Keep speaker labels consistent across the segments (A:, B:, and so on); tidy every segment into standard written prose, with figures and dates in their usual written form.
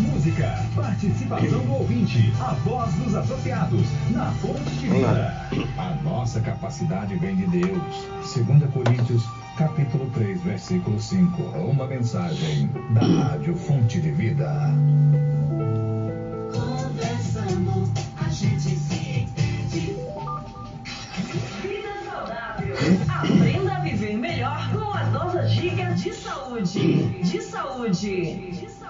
A: música, participação do ouvinte, a voz dos associados, na Fonte de Vida. A nossa capacidade vem de Deus. 2 Coríntios, capítulo 3, versículo 5. Uma mensagem da Rádio Fonte de Vida.
B: Conversando, a gente se entende. Vida saudável. Aprenda a viver melhor com as nossas dicas de saúde. De saúde. De saúde.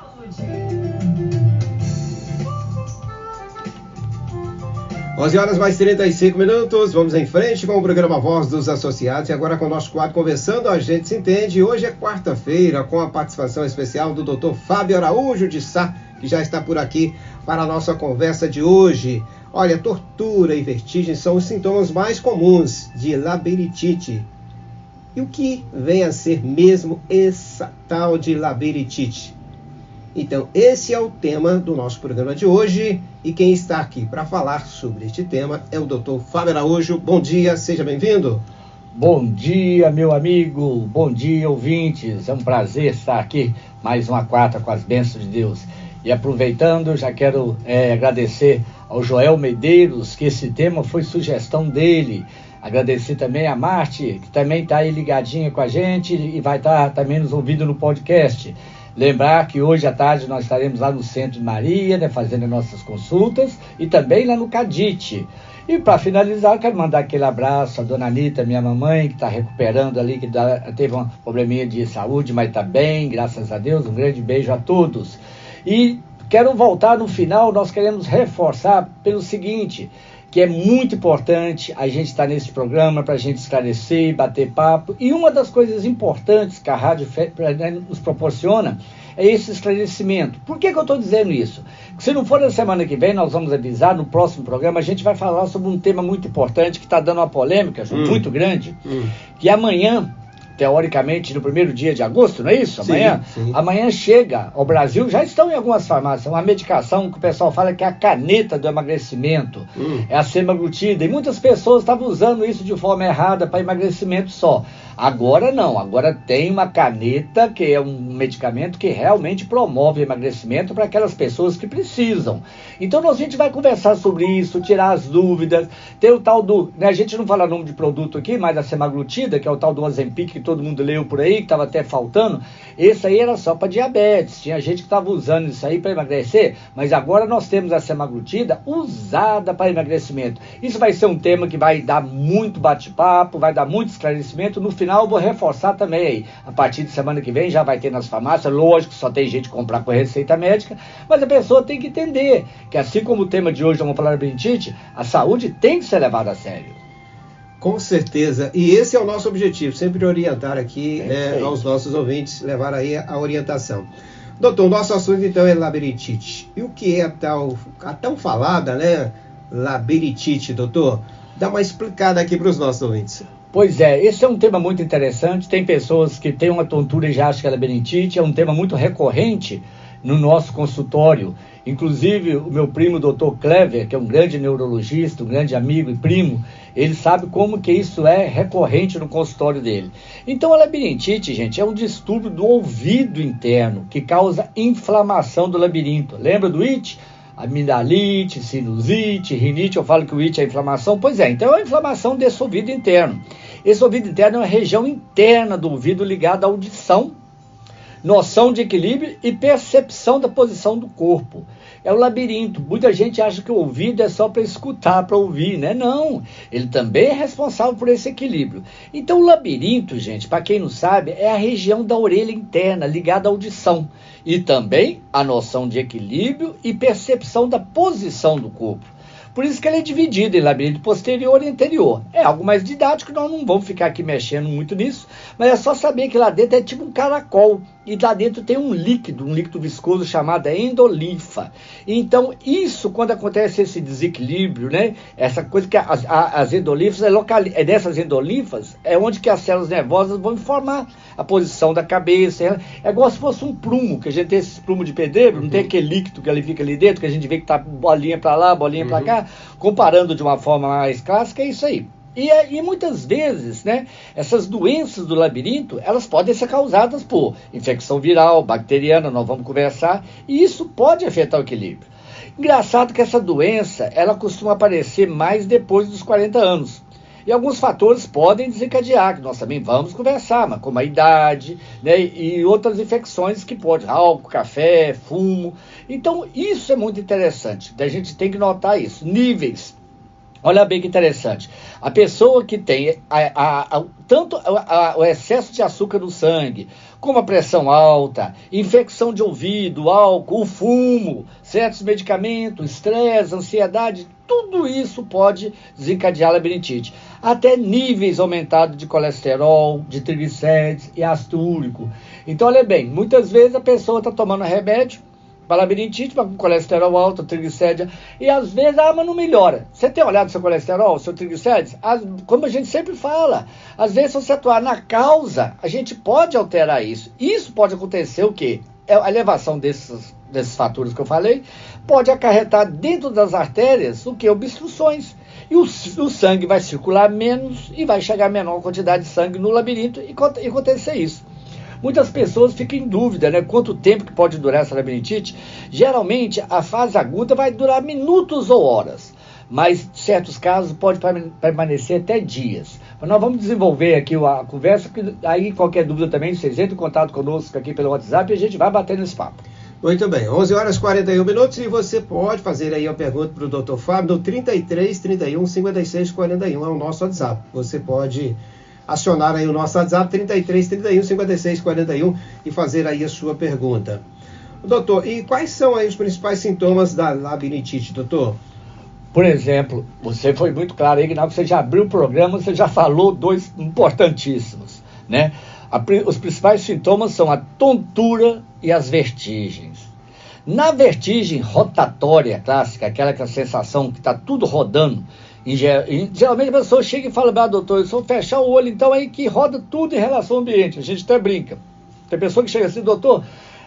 C: 11 horas mais 35 minutos, vamos em frente com o programa Voz dos Associados e agora com o nosso quadro Conversando, a gente se entende. Hoje é quarta-feira com a participação especial do Dr. Fábio Araújo de Sá, que já está por aqui para a nossa conversa de hoje. Olha, tortura e vertigem são os sintomas mais comuns de labirintite. E o que vem a ser mesmo essa tal de labirintite? Então, esse é o tema do nosso programa de hoje e quem está aqui para falar sobre este tema é o Dr. Fábio Araújo. Bom dia, seja bem-vindo.
D: Bom dia, meu amigo. Bom dia, ouvintes. É um prazer estar aqui mais uma quarta com as bênçãos de Deus. E aproveitando, já quero agradecer ao Joel Medeiros, que esse tema foi sugestão dele. Agradecer também a Marte, que também está aí ligadinha com a gente e vai estar também nos ouvindo no podcast. Lembrar que hoje à tarde nós estaremos lá no Centro de Maria, né, fazendo as nossas consultas, e também lá no Cadite. E para finalizar, eu quero mandar aquele abraço à dona Anitta, minha mamãe, que está recuperando ali, que teve um probleminha de saúde, mas está bem, graças a Deus. Um grande beijo a todos. E quero voltar no final, nós queremos reforçar pelo seguinte, que é muito importante a gente estar nesse programa para a gente esclarecer, bater papo. E uma das coisas importantes que a Rádio nos proporciona é esse esclarecimento. Por que eu estou dizendo isso? Porque se não for na semana que vem, nós vamos avisar, no próximo programa, a gente vai falar sobre um tema muito importante que está dando uma polêmica muito grande, que amanhã, teoricamente, no primeiro dia de agosto, não é isso? Amanhã,
C: sim.
D: Amanhã chega ao Brasil, já estão em algumas farmácias, uma medicação que o pessoal fala que é a caneta do emagrecimento, é a semaglutida, e muitas pessoas estavam usando isso de forma errada para emagrecimento só. Agora não, agora tem uma caneta que é um medicamento que realmente promove emagrecimento para aquelas pessoas que precisam. Então a gente vai conversar sobre isso, tirar as dúvidas, tem o tal do, né, a gente não fala nome de produto aqui, mas a semaglutida, que é o tal do Ozempic que todo mundo leu por aí, que estava até faltando, esse aí era só para diabetes, tinha gente que estava usando isso aí para emagrecer, mas agora nós temos a semaglutida usada para emagrecimento. Isso vai ser um tema que vai dar muito bate-papo, vai dar muito esclarecimento. No final eu vou reforçar também aí, a partir de semana que vem já vai ter nas farmácias, lógico que só tem gente que comprar com receita médica, mas a pessoa tem que entender que assim como o tema de hoje, vamos falar de labirintite, a saúde tem que ser levada a sério.
C: Com certeza, e esse é o nosso objetivo, sempre orientar aqui aos nossos ouvintes, levar aí a orientação. Doutor, nosso assunto então é labirintite. E o que é a tão falada, né, labirintite, doutor? Dá uma explicada aqui para os nossos ouvintes.
D: Pois é, esse é um tema muito interessante, tem pessoas que têm uma tontura e já acham que é labirintite, é um tema muito recorrente no nosso consultório. Inclusive, o meu primo, Dr. Clever, que é um grande neurologista, um grande amigo e primo, ele sabe como que isso é recorrente no consultório dele. Então, a labirintite, gente, é um distúrbio do ouvido interno, que causa inflamação do labirinto. Lembra do it? Amidalite, sinusite, rinite, eu falo que o it é inflamação. Pois é, então é a inflamação desse ouvido interno. Esse ouvido interno é uma região interna do ouvido ligada à audição, noção de equilíbrio e percepção da posição do corpo. É o labirinto. Muita gente acha que o ouvido é só para escutar, para ouvir, né? Não, ele também é responsável por esse equilíbrio. Então o labirinto, gente, para quem não sabe, é a região da orelha interna ligada à audição e também a noção de equilíbrio e percepção da posição do corpo. Por isso que ele é dividido em labirinto posterior e anterior. É algo mais didático, nós não vamos ficar aqui mexendo muito nisso, mas é só saber que lá dentro é tipo um caracol. E lá dentro tem um líquido viscoso chamado endolinfa. Então, isso, quando acontece esse desequilíbrio, né? Essa coisa que as endolinfas, dessas endolinfas, é onde que as células nervosas vão informar a posição da cabeça. É igual se fosse um plumo, que a gente tem esse plumo de pedreiro, não tem aquele líquido que ele fica ali dentro, que a gente vê que tá bolinha para lá, bolinha para cá. Comparando de uma forma mais clássica, é isso aí. E muitas vezes, né, essas doenças do labirinto, elas podem ser causadas por infecção viral, bacteriana, nós vamos conversar, e isso pode afetar o equilíbrio. Engraçado que essa doença, ela costuma aparecer mais depois dos 40 anos. E alguns fatores podem desencadear, que nós também vamos conversar, mas como a idade, né, e outras infecções que podem, álcool, café, fumo. Então, isso é muito interessante, a gente tem que notar isso. Níveis. Olha bem que interessante. A pessoa que tem tanto o excesso de açúcar no sangue, como a pressão alta, infecção de ouvido, álcool, o fumo, certos medicamentos, estresse, ansiedade, tudo isso pode desencadear labirintite. Até níveis aumentados de colesterol, de triglicérides e ácido úrico. Então, olha bem, muitas vezes a pessoa está tomando remédio para labirintite, com colesterol alto, triglicérides, e às vezes, mas não melhora. Você tem olhado seu colesterol, seu triglicérides? Como a gente sempre fala, às vezes se você atuar na causa, a gente pode alterar isso. Isso pode acontecer o quê? A elevação desses fatores que eu falei, pode acarretar dentro das artérias o que? Obstruções. E o sangue vai circular menos e vai chegar a menor quantidade de sangue no labirinto e acontecer isso. Muitas pessoas ficam em dúvida, né? Quanto tempo que pode durar essa labirintite? Geralmente, a fase aguda vai durar minutos ou horas, mas em certos casos pode permanecer até dias. Mas nós vamos desenvolver aqui a conversa, que aí qualquer dúvida também, vocês entrem em contato conosco aqui pelo WhatsApp e a gente vai bater nesse papo.
C: Muito bem, 11 horas e 41 minutos e você pode fazer aí a pergunta para o Dr. Fábio no 33 31 56 41, é o nosso WhatsApp. Você pode acionar aí o nosso WhatsApp 33 31 56 41 e fazer aí a sua pergunta. Doutor, e quais são aí os principais sintomas da labirintite, doutor?
D: Por exemplo, você foi muito claro aí, que você já abriu o programa, você já falou dois importantíssimos, né? Os principais sintomas são a tontura e as vertigens. Na vertigem rotatória clássica, aquela que é a sensação que está tudo rodando, geralmente a pessoa chega e fala, doutor, eu só fechar o olho, então aí que roda tudo em relação ao ambiente. A gente até brinca. Tem pessoa que chega assim, doutor,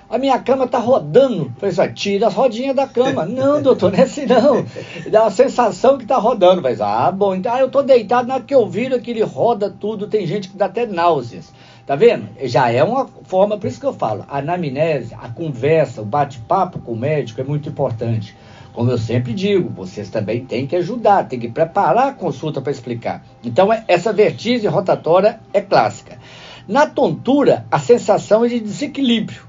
D: a minha cama está rodando. Eu falo, tira as rodinhas da cama. Não, doutor, não é assim não. Dá a sensação que está rodando. Mas, bom, então eu estou deitado, na que eu viro que ele roda tudo, tem gente que dá até náuseas. Tá vendo? Já é uma forma, por isso que eu falo, a anamnese, a conversa, o bate-papo com o médico é muito importante. Como eu sempre digo, vocês também têm que ajudar, têm que preparar a consulta para explicar. Então, essa vertigem rotatória é clássica. Na tontura, a sensação é de desequilíbrio,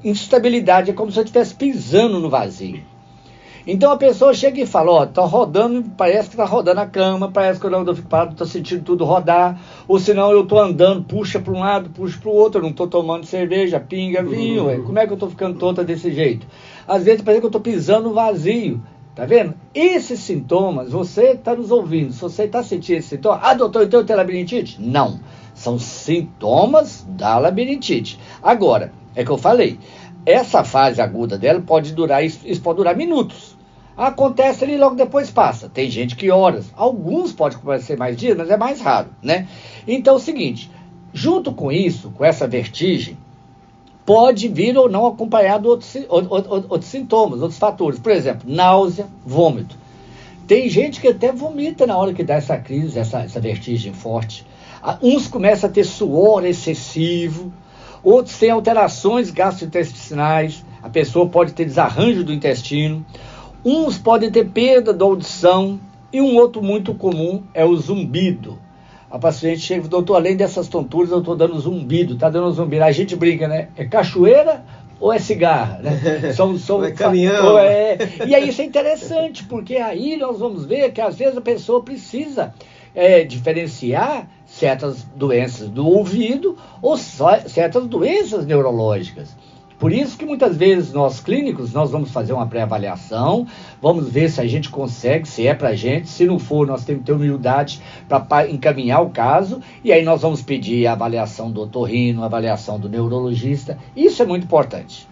D: instabilidade, é como se eu estivesse pisando no vazio. Então, a pessoa chega e fala, tá rodando, parece que tá rodando a cama, parece que eu não fico parado, tô sentindo tudo rodar, ou senão eu tô andando, puxa para um lado, puxa para o outro, eu não tô tomando cerveja, pinga, vinho, como é que eu tô ficando tonta desse jeito? Às vezes parece que eu tô pisando no vazio, tá vendo? Esses sintomas, você tá nos ouvindo, se você tá sentindo esse sintoma, doutor, então eu tenho labirintite? Não, são sintomas da labirintite. Agora, é que eu falei, essa fase aguda dela pode durar, isso pode durar minutos. Acontece ali, logo depois passa. Tem gente que horas. Alguns podem ser mais dias, mas é mais raro, né? Então é o seguinte, junto com isso, com essa vertigem, pode vir ou não acompanhado outros sintomas, outros fatores. Por exemplo, náusea, vômito. Tem gente que até vomita na hora que dá essa crise, essa vertigem forte. Uns começam a ter suor excessivo, outros têm alterações gastrointestinais, a pessoa pode ter desarranjo do intestino. Uns podem ter perda da audição e um outro muito comum é o zumbido. A paciente chega e fala, doutor, além dessas tonturas eu estou dando zumbido, está dando zumbido. A gente brinca, né? É cachoeira ou é cigarra? Né?
C: É caminhão.
D: E aí isso é interessante, porque aí nós vamos ver que às vezes a pessoa precisa diferenciar certas doenças do ouvido ou certas doenças neurológicas. Por isso que muitas vezes nós clínicos, nós vamos fazer uma pré-avaliação, vamos ver se a gente consegue, se é pra gente, se não for, nós temos que ter humildade para encaminhar o caso, e aí nós vamos pedir a avaliação do otorrino, a avaliação do neurologista, isso é muito importante.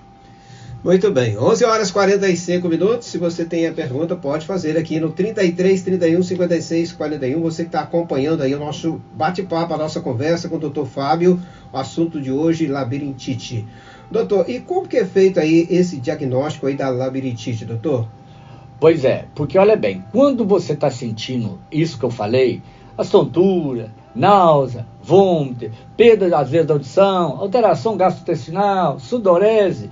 C: Muito bem, 11 horas e 45 minutos, se você tem a pergunta, pode fazer aqui no 33 31 56 41, você que está acompanhando aí o nosso bate-papo, a nossa conversa com o Dr. Fábio, o assunto de hoje, labirintite. Doutor, e como que é feito aí esse diagnóstico aí da labirintite, doutor?
D: Pois é, porque olha bem, quando você está sentindo isso que eu falei, as tonturas, náusea, vômito, perda às vezes da audição, alteração gastrointestinal, sudorese,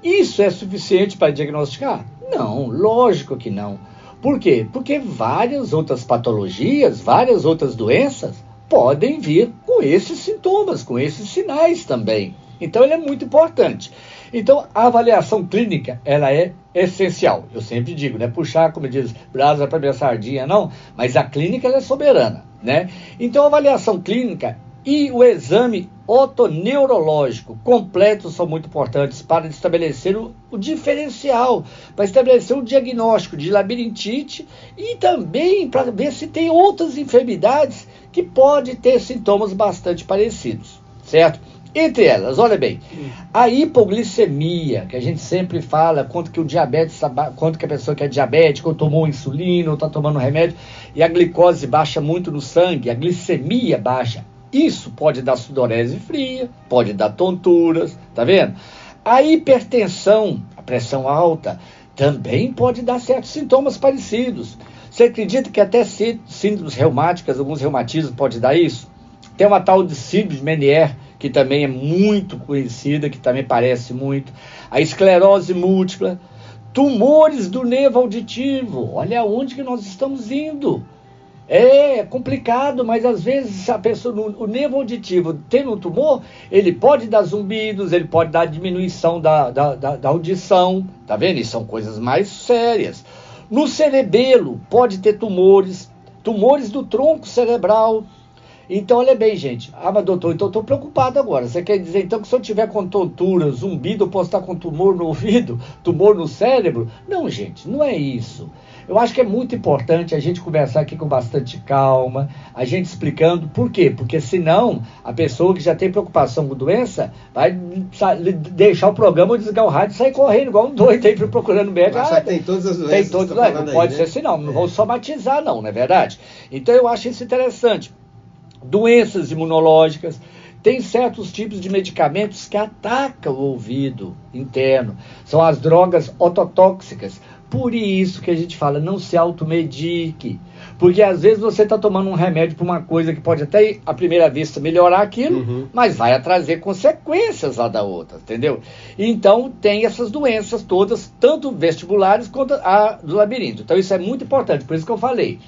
D: isso é suficiente para diagnosticar? Não, lógico que não. Por quê? Porque várias outras patologias, várias outras doenças podem vir com esses sintomas, com esses sinais também. Então, ele é muito importante. Então, a avaliação clínica, ela é essencial. Eu sempre digo, não é puxar, como diz, brasa para minha sardinha, não, mas a clínica, ela é soberana, né? Então, a avaliação clínica e o exame otoneurológico completo são muito importantes para estabelecer o diferencial, para estabelecer o diagnóstico de labirintite e também para ver se tem outras enfermidades que podem ter sintomas bastante parecidos, certo? Entre elas, olha bem, a hipoglicemia, que a gente sempre fala, quanto que o diabetes, quanto que a pessoa que é diabética, ou tomou insulina, ou está tomando remédio, e a glicose baixa muito no sangue, a glicemia baixa. Isso pode dar sudorese fria, pode dar tonturas, tá vendo? A hipertensão, a pressão alta, também pode dar certos sintomas parecidos. Você acredita que até síndromes reumáticas, alguns reumatismos pode dar isso? Tem uma tal de síndrome de Meniere, que também é muito conhecida, que também parece muito. A esclerose múltipla, tumores do nervo auditivo, olha onde que nós estamos indo. É complicado, mas às vezes a pessoa, o nervo auditivo tendo um tumor, ele pode dar zumbidos, ele pode dar diminuição da audição, tá vendo? E são coisas mais sérias. No cerebelo pode ter tumores do tronco cerebral. Então, olha bem, gente. Ah, mas doutor, então eu estou preocupado agora. Você quer dizer, então, que se eu tiver com tontura, zumbido, eu posso estar com tumor no ouvido, tumor no cérebro? Não, gente, não é isso. Eu acho que é muito importante a gente conversar aqui com bastante calma, a gente explicando por quê. Porque senão, a pessoa que já tem preocupação com doença vai deixar o programa, desligar o rádio e sair correndo, igual um doido aí procurando médico.
C: Achar que tem todas as doenças.
D: Tem todas, não pode ser assim, não vão somatizar, não é verdade? Então, eu acho isso interessante. Doenças imunológicas, tem certos tipos de medicamentos que atacam o ouvido interno, são as drogas ototóxicas. Por isso que a gente fala, não se automedique, porque às vezes você está tomando um remédio para uma coisa que pode até à primeira vista melhorar aquilo, mas vai trazer consequências lá da outra, entendeu? Então tem essas doenças todas, tanto vestibulares quanto a do labirinto. Então isso é muito importante, por isso que eu falei.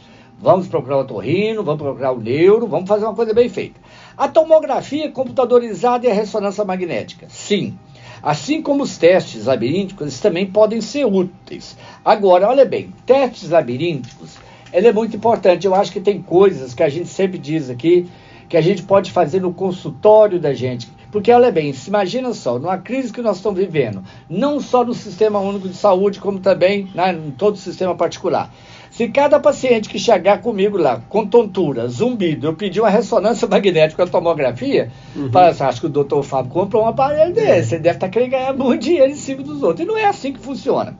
D: Vamos procurar o otorrino, vamos procurar o neuro, vamos fazer uma coisa bem feita. A tomografia computadorizada e a ressonância magnética, sim. Assim como os testes labirínticos, eles também podem ser úteis. Agora, olha bem, testes labirínticos, ele é muito importante. Eu acho que tem coisas que a gente sempre diz aqui, que a gente pode fazer no consultório da gente. Porque, olha bem, imagina só, numa crise que nós estamos vivendo, não só no Sistema Único de Saúde, como também em todo o sistema particular. Se cada paciente que chegar comigo lá, com tontura, zumbido, eu pedir uma ressonância magnética, uma tomografia, fala assim, acho que o doutor Fábio comprou um aparelho desse, ele deve estar querendo ganhar muito dinheiro em cima dos outros. E não é assim que funciona.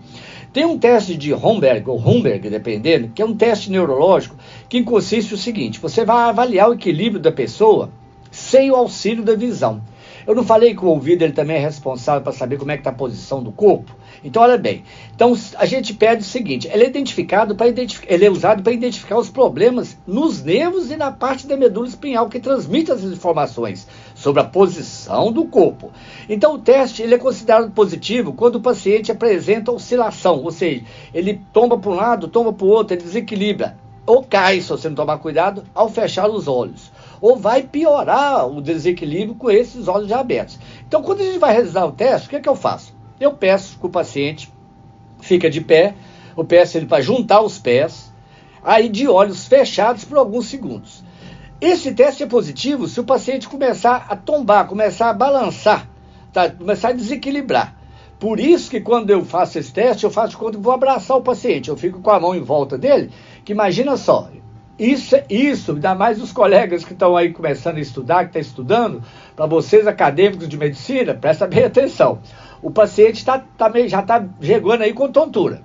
D: Tem um teste de Homberg, ou Humberg, dependendo, que é um teste neurológico, que consiste no seguinte, você vai avaliar o equilíbrio da pessoa sem o auxílio da visão. Eu não falei que o ouvido ele também é responsável para saber como é que está a posição do corpo? Então, olha bem. Então, a gente pede o seguinte, ele é usado para identificar os problemas nos nervos e na parte da medula espinhal que transmite as informações sobre a posição do corpo. Então, o teste ele é considerado positivo quando o paciente apresenta oscilação, ou seja, ele tomba para um lado, tomba para o outro, ele desequilibra, ou cai, se você não tomar cuidado, ao fechar os olhos. Ou vai piorar o desequilíbrio com esses olhos já abertos. Então, quando a gente vai realizar o teste, o que é que eu faço? Eu peço que o paciente fica de pé, eu peço ele para juntar os pés, aí de olhos fechados por alguns segundos. Esse teste é positivo se o paciente começar a tombar, começar a balançar, tá? Começar a desequilibrar. Por isso que quando eu faço esse teste, eu faço de conta que vou abraçar o paciente, eu fico com a mão em volta dele, que imagina só, isso, ainda mais os colegas que estão aí começando a estudar, que estão estudando, para vocês acadêmicos de medicina, presta bem atenção. O paciente já está chegando aí com tontura.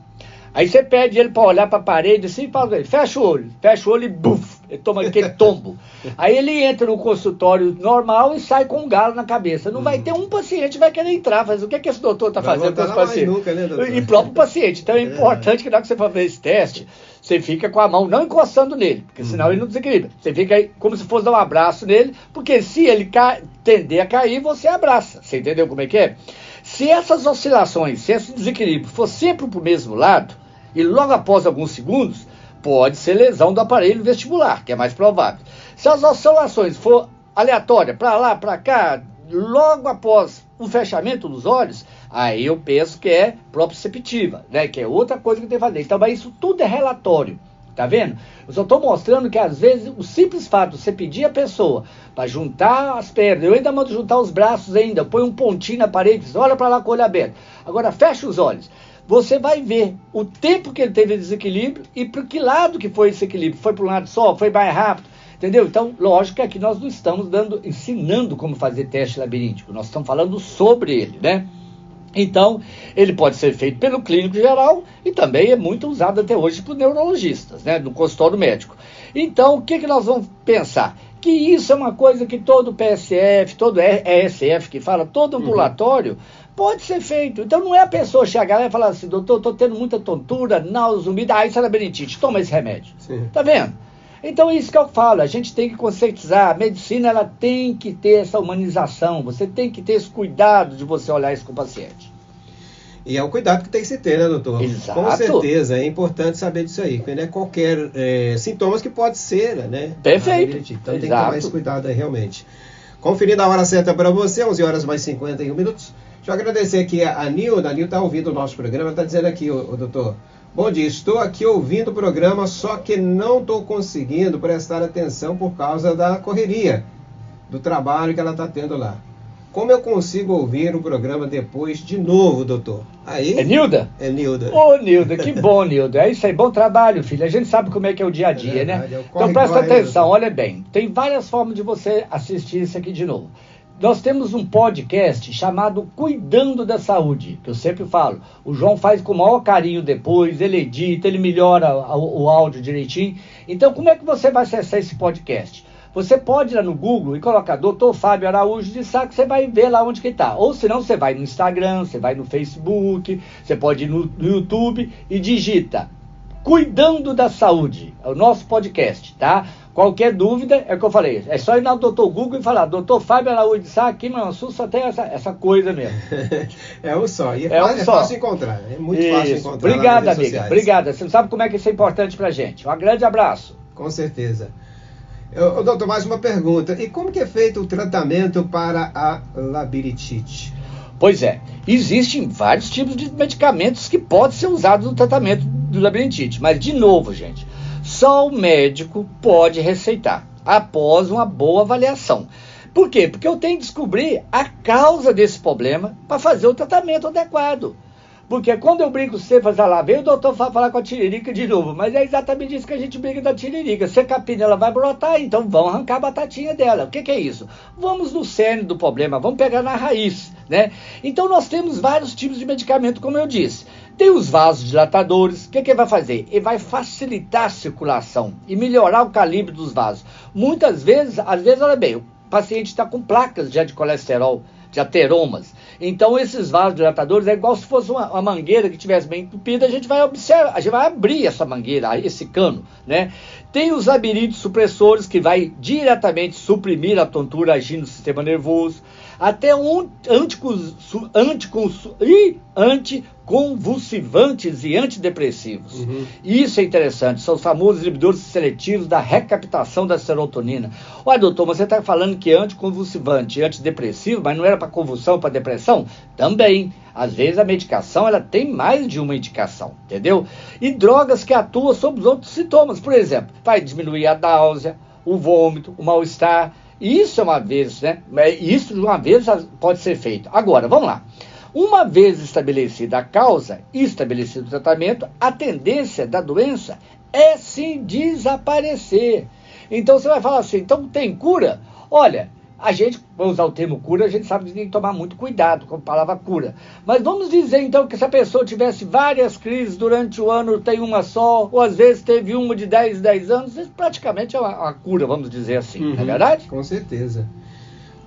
D: Aí você pede ele para olhar para a parede assim e fala, fecha o olho e buf, ele toma aquele tombo. Aí ele entra no consultório normal e sai com um galo na cabeça. Não vai ter um paciente que vai querer entrar, mas o que é que esse doutor está fazendo com os pacientes?
C: Nunca, né, doutor?
D: E próprio paciente. Então é importante que na hora que você for fazer esse teste, você fica com a mão não encostando nele, porque senão ele não desequilibra. Você fica aí como se fosse dar um abraço nele, porque se ele tender a cair, você abraça. Você entendeu como é que é? Se essas oscilações, se esse desequilíbrio for sempre para o mesmo lado, e logo após alguns segundos, pode ser lesão do aparelho vestibular, que é mais provável. Se as oscilações for aleatória, para lá, para cá, logo após o fechamento dos olhos, aí eu penso que é proprioceptiva, né? Que é outra coisa que tem que fazer. Então, mas isso tudo é relatório, tá vendo? Eu só estou mostrando que às vezes o simples fato de você pedir a pessoa para juntar as pernas, eu ainda mando juntar os braços ainda, põe um pontinho na parede, olha para lá com o olho aberto. Agora fecha os olhos. Você vai ver o tempo que ele teve de desequilíbrio e para que lado que foi esse equilíbrio. Foi para um lado só, foi mais rápido. Entendeu? Então, lógico que aqui nós não estamos ensinando como fazer teste labiríntico, nós estamos falando sobre ele, né? Então, ele pode ser feito pelo clínico geral e também é muito usado até hoje por neurologistas, né? No consultório médico. Então, o que nós vamos pensar? Que isso é uma coisa que todo PSF, todo ESF que fala, todo ambulatório, pode ser feito. Então, não é a pessoa chegar lá e falar assim, doutor, estou tendo muita tontura, náusea, umidade, isso é labirintite, toma esse remédio. Sim. Tá vendo? Então, isso que eu falo, a gente tem que conscientizar, a medicina ela tem que ter essa humanização, você tem que ter esse cuidado de você olhar isso com o paciente.
C: E é o cuidado que tem que se ter, né, doutor?
D: Exato.
C: Com certeza, é importante saber disso aí, porque não é qualquer sintomas que pode ser, né?
D: Perfeito.
C: Então tem que ter mais cuidado aí, realmente. Conferindo a hora certa para você, 11 horas mais 51 minutos. Deixa eu agradecer aqui a Nilda. A Nilda está ouvindo o nosso programa, está dizendo aqui, o doutor... Bom dia, estou aqui ouvindo o programa, só que não estou conseguindo prestar atenção por causa da correria do trabalho que ela está tendo lá. Como eu consigo ouvir o programa depois de novo, doutor? Aí,
D: é Nilda?
C: É Nilda.
D: Ô, Nilda, que bom, Nilda. É isso aí, bom trabalho, filha. A gente sabe como é que é o dia a dia, né? Então presta atenção, olha bem. Tem várias formas de você assistir isso aqui de novo. Nós temos um podcast chamado Cuidando da Saúde, que eu sempre falo. O João faz com o maior carinho depois, ele edita, ele melhora o áudio direitinho. Então, como é que você vai acessar esse podcast? Você pode ir lá no Google e colocar Dr. Fábio Araújo de Sá, que você vai ver lá onde que está. Ou senão você vai no Instagram, você vai no Facebook, você pode ir no YouTube e digita Cuidando da Saúde, é o nosso podcast, tá? Qualquer dúvida, é o que eu falei, é só ir no Dr. Google e falar, Dr. Fábio Araújo de Sá, aqui no Sul só tem essa coisa mesmo.
C: É um só, e é fácil encontrar, é muito fácil encontrar.
D: Obrigada, amiga, obrigada, você não sabe como é que isso é importante pra gente. Um grande abraço.
C: Com certeza. Doutor, mais uma pergunta, e como que é feito o tratamento para a labirintite?
D: Pois é, existem vários tipos de medicamentos que podem ser usados no tratamento do labirintite, mas de novo, gente, só o médico pode receitar, após uma boa avaliação. Por quê? Porque eu tenho que descobrir a causa desse problema para fazer o tratamento adequado. Porque quando eu brinco com você, lá vem o doutor falar com a tiririca de novo, mas é exatamente isso que a gente brinca da tiririca. Se a capina ela vai brotar, então vão arrancar a batatinha dela. O que é isso? Vamos no cerne do problema, vamos pegar na raiz, né? Então nós temos vários tipos de medicamento, como eu disse. Tem os vasodilatadores, o que ele vai fazer? Ele vai facilitar a circulação e melhorar o calibre dos vasos. Muitas vezes, olha bem, o paciente está com placas já de colesterol, de ateromas. Então esses vasodilatadores é igual se fosse uma mangueira que estivesse bem entupida, a gente vai observar, a gente vai abrir essa mangueira, esse cano, né? Tem os labirintos supressores que vai diretamente suprimir a tontura agindo no sistema nervoso, até anticonvulsivantes e antidepressivos. Isso é interessante, são os famosos inibidores seletivos da recaptação da serotonina. Olha, doutor, mas você está falando que é anticonvulsivante e antidepressivo, mas não era para convulsão, para depressão? Também. Às vezes a medicação ela tem mais de uma indicação, entendeu? E drogas que atuam sobre os outros sintomas, por exemplo, vai diminuir a náusea, o vômito, o mal-estar. Isso é uma vez, né? Isso de uma vez pode ser feito. Agora, vamos lá. Uma vez estabelecida a causa e estabelecido o tratamento, a tendência da doença é sim desaparecer. Então você vai falar assim, então tem cura? Olha, a gente, vamos usar o termo cura, a gente sabe que tem que tomar muito cuidado com a palavra cura. Mas vamos dizer então que se a pessoa tivesse várias crises durante o ano, tem uma só, ou às vezes teve uma de 10 anos, isso praticamente é uma cura, vamos dizer assim, não é verdade?
C: Com certeza.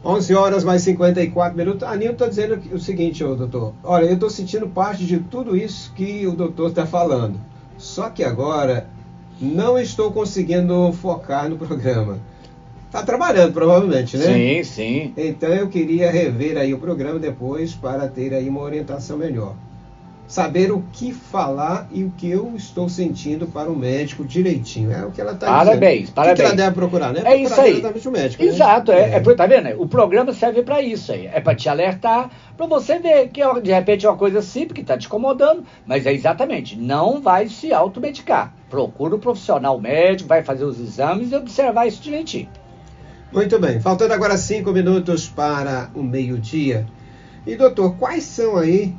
C: 11 horas mais 54 minutos. A Nilton está dizendo o seguinte, doutor. Olha, eu estou sentindo parte de tudo isso que o doutor está falando. Só que agora Não estou conseguindo focar no programa. Está trabalhando, provavelmente, né?
D: Sim, sim.
C: Então eu queria rever aí o programa depois para ter aí uma orientação melhor. Saber o que falar e o que eu estou sentindo para o médico direitinho. É o que ela está dizendo.
D: Parabéns, parabéns.
C: O que ela deve procurar, né?
D: É
C: Procurar
D: isso aí.
C: diretamente o médico.
D: Exato,
C: né?
D: tá vendo? O programa serve para isso aí. É para te alertar, para você ver que de repente é uma coisa simples que está te incomodando, mas é exatamente, não vai se automedicar. Procura o profissional médico, vai fazer os exames e observar isso direitinho.
C: Muito bem, faltando agora 5 minutos para o meio-dia. E doutor, quais são aí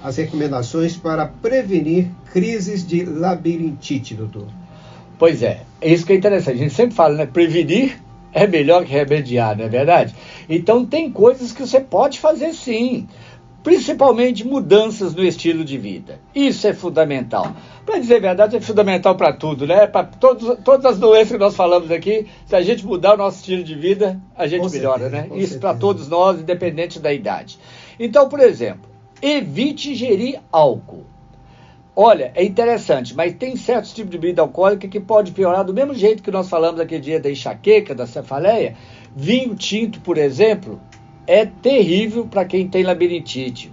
C: as recomendações para prevenir crises de labirintite, doutor?
D: Pois é isso que é interessante. A gente sempre fala, né? Prevenir é melhor que remediar, não é verdade? Então tem coisas que você pode fazer sim. Principalmente mudanças no estilo de vida. Isso é fundamental. Para dizer a verdade, é fundamental para tudo, né? Para todas as doenças que nós falamos aqui, se a gente mudar o nosso estilo de vida, a gente melhora, né? Isso para todos nós, independente da idade. Então, por exemplo, evite ingerir álcool. Olha, é interessante, mas tem certos tipos de bebida alcoólica que pode piorar do mesmo jeito que nós falamos aquele dia da enxaqueca, da cefaleia. Vinho tinto, por exemplo, é terrível para quem tem labirintite.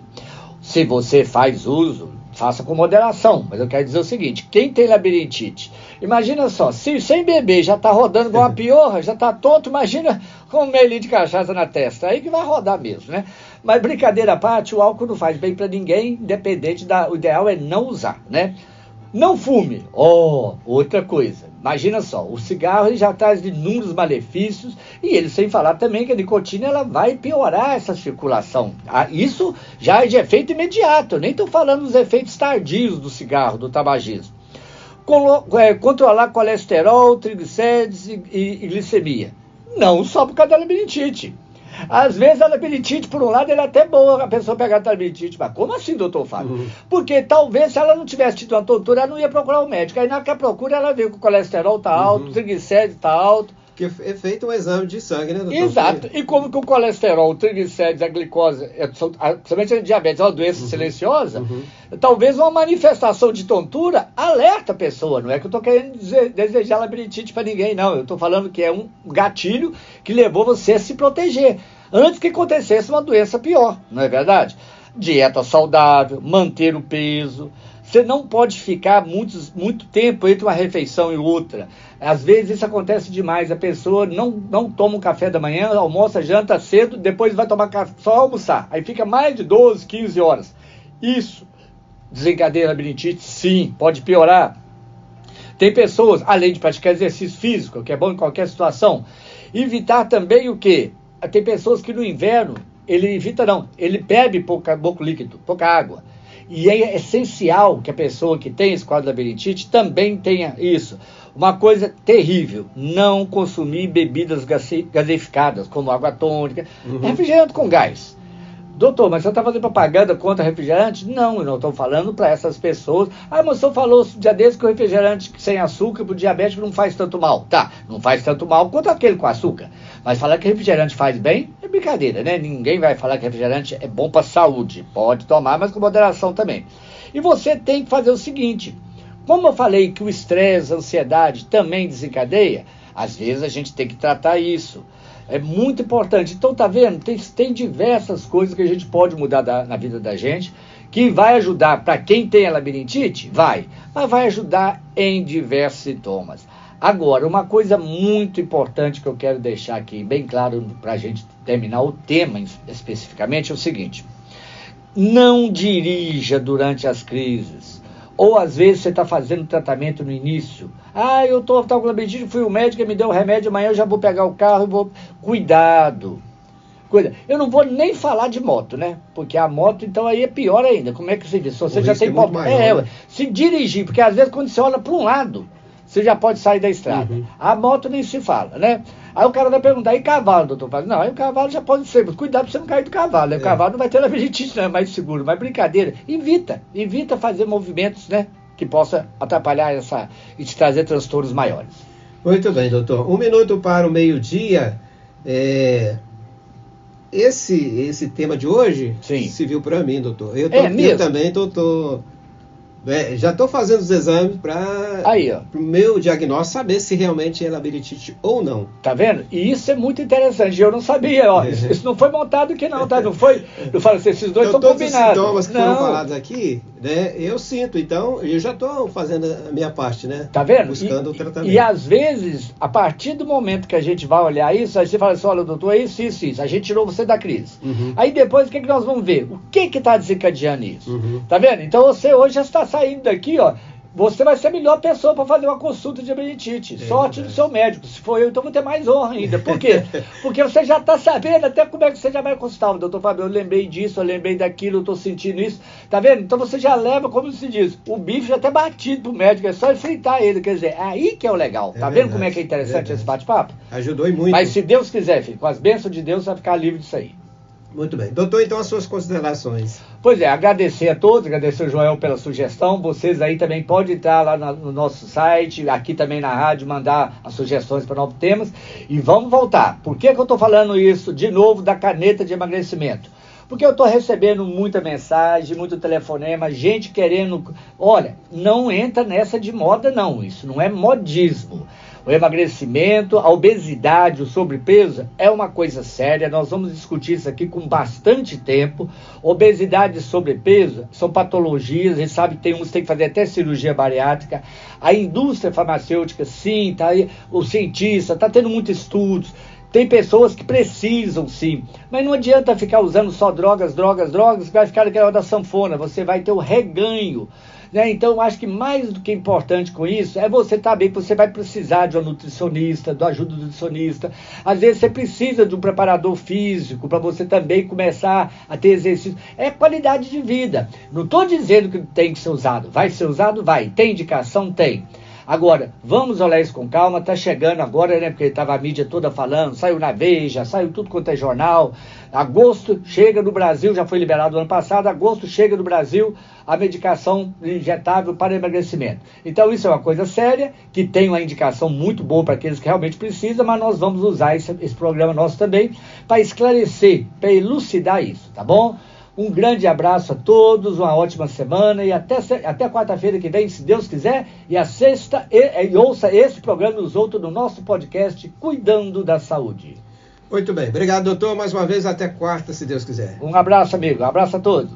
D: Se você faz uso, faça com moderação. Mas eu quero dizer o seguinte, quem tem labirintite, imagina só, se sem beber já está rodando igual uma piorra, já está tonto, imagina com meio litro de cachaça na testa. Aí que vai rodar mesmo, né? Mas brincadeira à parte, o álcool não faz bem para ninguém, independente o ideal é não usar, né? Não fume. Outra coisa. Imagina só, o cigarro ele já traz inúmeros malefícios e ele sem falar também que a nicotina ela vai piorar essa circulação. Isso já é de efeito imediato, eu nem estou falando dos efeitos tardios do cigarro, do tabagismo. Controlar colesterol, triglicérides e glicemia. Não só por causa da labirintite. Às vezes a labirintite, por um lado, ela é até boa a pessoa pegar a labirintite. Mas como assim, doutor Fábio? Porque talvez se ela não tivesse tido uma tontura, ela não ia procurar o médico. Aí na hora que ela procura, ela vê que o colesterol está alto, o triglicéride está alto.
C: Porque é feito um exame de sangue, né, doutor?
D: Exato. E como que o colesterol, o triglicérides, a glicose, principalmente a diabetes, é uma doença silenciosa, talvez uma manifestação de tontura alerta a pessoa. Não é que eu estou querendo desejar labirintite para ninguém, não. Eu estou falando que é um gatilho que levou você a se proteger antes que acontecesse uma doença pior, não é verdade? Dieta saudável, manter o peso. Você não pode ficar muito tempo entre uma refeição e outra. Às vezes isso acontece demais. A pessoa não toma um café da manhã, almoça, janta cedo, depois vai tomar café, só almoçar. Aí fica mais de 12, 15 horas. Isso desencadeia labirintite? Sim, pode piorar. Tem pessoas, além de praticar exercício físico, que é bom em qualquer situação, evitar também o quê? Tem pessoas que no inverno, ele bebe pouco líquido, pouca água. E é essencial que a pessoa que tem esse quadro de labirintite também tenha isso. Uma coisa terrível, não consumir bebidas gaseificadas, como água tônica, refrigerante com gás. Doutor, mas você está fazendo propaganda contra refrigerante? Não, eu não estou falando para essas pessoas. Mas o senhor falou dia desse que o refrigerante sem açúcar para o diabético não faz tanto mal. Tá, não faz tanto mal quanto aquele com açúcar. Mas falar que refrigerante faz bem é brincadeira, né? Ninguém vai falar que refrigerante é bom para a saúde. Pode tomar, mas com moderação também. E você tem que fazer o seguinte, como eu falei que o estresse, a ansiedade também desencadeia, às vezes a gente tem que tratar isso. É muito importante. Então, tá vendo? Tem diversas coisas que a gente pode mudar na vida da gente, que vai ajudar para quem tem a labirintite? Mas vai ajudar em diversos sintomas. Agora, uma coisa muito importante que eu quero deixar aqui bem claro para a gente terminar o tema especificamente é o seguinte. Não dirija durante as crises. Ou às vezes você está fazendo tratamento no início. Eu estou com labirintite, fui ao médico, me deu o remédio, amanhã eu já vou pegar o carro e vou... Cuidado. Eu não vou nem falar de moto, né? Porque a moto, então, aí é pior ainda. Como é que você diz? Se você já tem problema. Se dirigir, porque às vezes quando você olha para um lado, você já pode sair da estrada. A moto nem se fala, né? Aí o cara vai perguntar, e cavalo, doutor? Não, aí o cavalo já pode ser, mas cuidado para você não cair do cavalo, né? O cavalo não vai ter labirintite, não é mais seguro, mas brincadeira. Evita fazer movimentos, né? Que possa atrapalhar e te trazer transtornos maiores.
C: Muito bem, doutor. 1 minuto para o meio-dia. Esse tema de hoje
D: Sim.
C: se viu para mim, doutor. Eu também tô Já estou fazendo os exames para o meu diagnóstico saber se realmente é labirintite ou não.
D: Tá vendo? E isso é muito interessante. Eu não sabia, ó. Isso não foi montado aqui não, tá? Não foi. Eu falo assim, esses dois estão combinados.
C: Todos os sintomas que foram falados aqui, né? Eu sinto, então eu já estou fazendo a minha parte, né?
D: Tá vendo?
C: Buscando o tratamento.
D: E às vezes, a partir do momento que a gente vai olhar isso, aí você fala assim, olha, doutor, é isso. A gente tirou você da crise. Aí depois, o que nós vamos ver? O que está desencadeando isso? Tá vendo? Então você hoje já está saindo daqui, ó. Você vai ser a melhor pessoa para fazer uma consulta de labirintite. Sorte do seu médico. Se for eu, então vou ter mais honra ainda. Por quê? Porque você já está sabendo até como é que você já vai consultar. Doutor Fábio, eu lembrei disso, eu lembrei daquilo, eu estou sentindo isso. Tá vendo? Então você já leva, como se diz, o bife já está batido pro médico, é só enfrentar ele. Quer dizer, aí que é o legal. Tá vendo como é que é interessante esse bate-papo?
C: Ajudou e muito.
D: Mas se Deus quiser, filho, com as bênçãos de Deus, você vai ficar livre disso aí.
C: Muito bem. Doutor, então as suas considerações.
D: Pois é, agradecer a todos, agradecer ao Joel pela sugestão. Vocês aí também podem entrar lá no nosso site, aqui também na rádio, mandar as sugestões para novos temas. E vamos voltar. Por que eu estou falando isso de novo da caneta de emagrecimento? Porque eu estou recebendo muita mensagem, muito telefonema, gente querendo... Olha, não entra nessa de moda não, isso não é modismo. O emagrecimento, a obesidade, o sobrepeso é uma coisa séria, nós vamos discutir isso aqui com bastante tempo. Obesidade e sobrepeso são patologias, a gente sabe que tem uns que tem que fazer até cirurgia bariátrica. A indústria farmacêutica, sim, tá aí, o cientista, está tendo muitos estudos. Tem pessoas que precisam, sim, mas não adianta ficar usando só drogas, que vai ficar naquela da sanfona, você vai ter o reganho. Né? Então, acho que mais do que importante com isso é você saber que você vai precisar de uma nutricionista, da ajuda do nutricionista. Às vezes você precisa de um preparador físico para você também começar a ter exercício. É qualidade de vida. Não estou dizendo que tem que ser usado. Vai ser usado? Vai. Tem indicação? Tem. Agora, vamos olhar isso com calma, está chegando agora, né, porque estava a mídia toda falando, saiu na Veja, saiu tudo quanto é jornal, agosto chega no Brasil, já foi liberado ano passado, agosto chega no Brasil a medicação injetável para emagrecimento. Então isso é uma coisa séria, que tem uma indicação muito boa para aqueles que realmente precisam, mas nós vamos usar esse programa nosso também para esclarecer, para elucidar isso, tá bom? Um grande abraço a todos, uma ótima semana e até quarta-feira que vem, se Deus quiser, e a sexta, e ouça esse programa e os outros no nosso podcast Cuidando da Saúde.
C: Muito bem, obrigado doutor, mais uma vez até quarta, se Deus quiser.
D: Um abraço amigo, um abraço a todos.